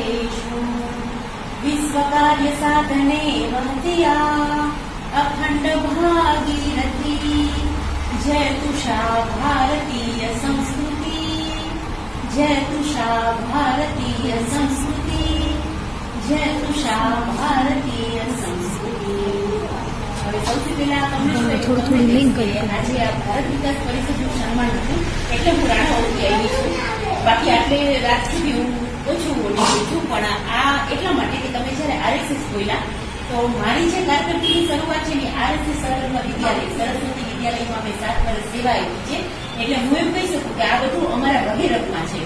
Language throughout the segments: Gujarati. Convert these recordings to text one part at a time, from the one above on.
कार्येषु विश्वकार्यसाधने महत्या अखंड भागीरथी जयतुषा भारतीय संस्कृति जयतुषा भारतीय संस्कृति जयतुषा भारतीय संस्कृति। હવે સૌથી પહેલા તમને થોડું લિંક આજે આ ભારત વિકાસ પરિષદનું સન્માન હતું એટલે હું રાણા ઓળખી આવી છું. બાકી આટલે રાત સુધી હું ઓછું ઓળખી છું, પણ આ એટલા માટે કે તમે જયારે આરએસએસ બોલ્યા તો મારી જે કારકિર્દીની શરૂઆત છે એ આરએસએસ વિદ્યાલય સરસ્વતી વિદ્યાલયમાં મેં 7 વર્ષ સેવા આપી છે. એટલે હું એમ કહી શકું કે આ બધું અમારા રગેરગમાં છે.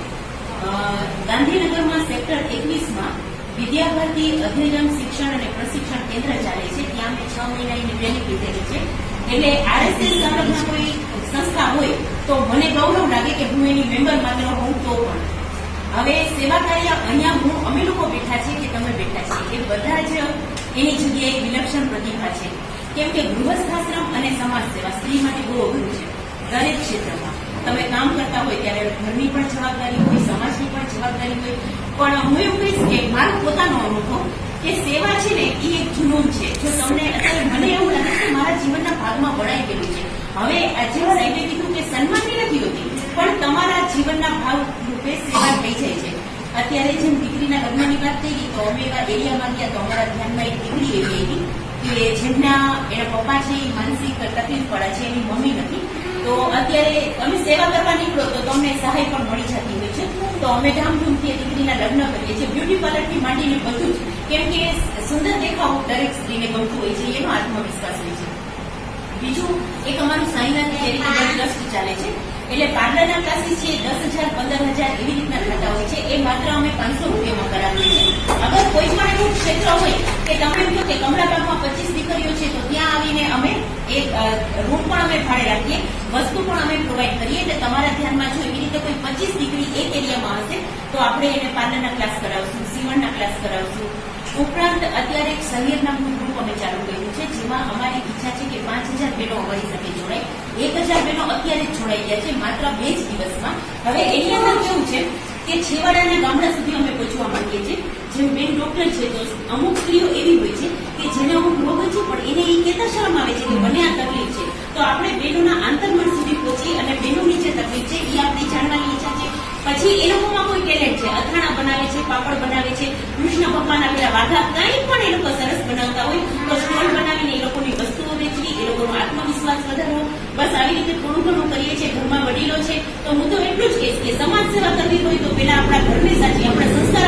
ગાંધીનગરમાં સેક્ટર 21માં વિદ્યાભારતી અધ્યયન શિક્ષણ અને પ્રશિક્ષણ કેન્દ્ર ચાલે છે. ત્યાં મેં 6 મહિનાની ટ્રેનિંગ લીધેલી છે. એટલે આરએસએસ સંલગ્ન કોઈ સંસ્થા હોય તો મને ગૌરવ લાગે કે હું એની મેમ્બર માત્ર હોઉં તો પણ. હવે સેવા કાર્ય અહીંયા અમે લોકો બેઠા છીએ કે તમે બેઠા છીએ એ બધા જ એની જગ્યાએ વિલક્ષણ પ્રતિભા છે. કેમ કે ગૃહસ્થાશ્રમ અને સમાજ સેવા સ્ત્રી માટે બહુ અઘરું છે. દરેક ક્ષેત્રમાં તમે કામ કરતા હોય ત્યારે ઘરની પણ જવાબદારી હોય, સમાજની પણ જવાબદારી હોય. પણ હું એવું કહીશ કે મારો પોતાનો અનુભવ કે સેવા છે ને એ એક જુનૂન છે. જો તમને અત્યારે મને એવું લાગે કે મારા જીવનના ભાગમાં વળાઈ ગયેલું છે. હવે જેવા સાહેબે કીધું કે સન્માનની નથી હોતી પણ તમારા જીવનના ભાગ રૂપે સેવા થઈ જાય છે. અત્યારે જેમ દીકરીના લગ્નની વાત થઈ ગઈ તો અમે એવા એરિયામાં ગયા તો અમારા ધ્યાનમાં એક દીકરી એવી આવી કે જેમના એના પપ્પા છે એ માનસિક તકલીફ પડે છે, એની મમ્મી નથી. તો અત્યારે અમે સેવા કરવા નીકળો તો તમને સહાય પણ મળી જતી હોય છે. તો અમે ધામધૂમથી દીકરીના લગ્ન કરીએ છીએ. બ્યુટી પાર્લરથી માંડીને બધું જ, કેમ કે સુંદર દેખાવું દરેક સ્ત્રીને ગમતું હોય છે, એનો આત્મવિશ્વાસ હોય છે. બીજું એક અમારું સાઈનાથ ચેરિટેબલ ટ્રસ્ટ ચાલે છે. એટલે પાર્લરના ક્લાસીસ છે 10,000 15,000 એવી રીતના થતા હોય છે. એ માત્ર અમે 500 રૂપિયામાં કરાવીએ છીએ. અગર કોઈ પણ એવું ક્ષેત્ર હોય કે તમે એમ કહો કે કમળાબાગમાં 25 દીકરીઓ છે તો ત્યાં આવીને અમે એક રૂમ પણ અમે ભાડે રાખીએ, વસ્તુ પણ અમે પ્રોવાઈડ કરીએ. એટલે તમારા ધ્યાનમાં જો એવી રીતે કોઈ 25 દીકરી એક એરિયામાં હશે તો આપણે એને પાર્લરના ક્લાસ કરાવશું, સીવણના ક્લાસ કરાવશું. ઉપરાંત અત્યારે એક સહિયર નામનું ગ્રુપ અમે ચાલુ કર્યું છે જેમાં અમારી ઈચ્છા છે કે 5,000 બહેનો અમારી સાથે જોડાય. 1,000 બહેનો અત્યારે જ જોડાઈ ગયા છે માત્ર 2 જ દિવસમાં. હવે એની અંદર કેવું છે કે છેવાડાના ગામડા સુધી અમે પહોંચવા માંગીએ છીએ. જેમ બેન ડોક્ટર છે તો અમુક સ્ત્રીઓ એવી હોય છે કે જેને અમુક રોગ છે પણ એને એ કહેતા શરમ આવે છે કે મને આ તકલીફ છે. તો આપણે બહેનોના આંતરમન સુધી પહોંચી અને બહેનોની જે તકલીફ છે એ આપણી જાણવાની ઈચ્છા છે. પછી એ લોકોમાં કોઈ ટેલેન્ટ છે, અથાણા બનાવે છે, પાપડ બનાવે છે, કૃષ્ણ ભગવાનના પેલા વાઘા કંઈ પણ એ લોકો સરસ બનાવતા હોય તો સ્ટોલ બનાવીને એ લોકોની વસ્તુઓ વેચવી, એ લોકોનો આત્મવિશ્વાસ વધારવો. બસ આવી રીતે થોડું ઘણું કરીએ છીએ. ઘરમાં વડીલો છે તો હું તો એટલું જ કહીશ કે સમાજ સેવા કરવી હોય તો પેલા આપણા ઘરને સાચી, આપણા સંસ્કાર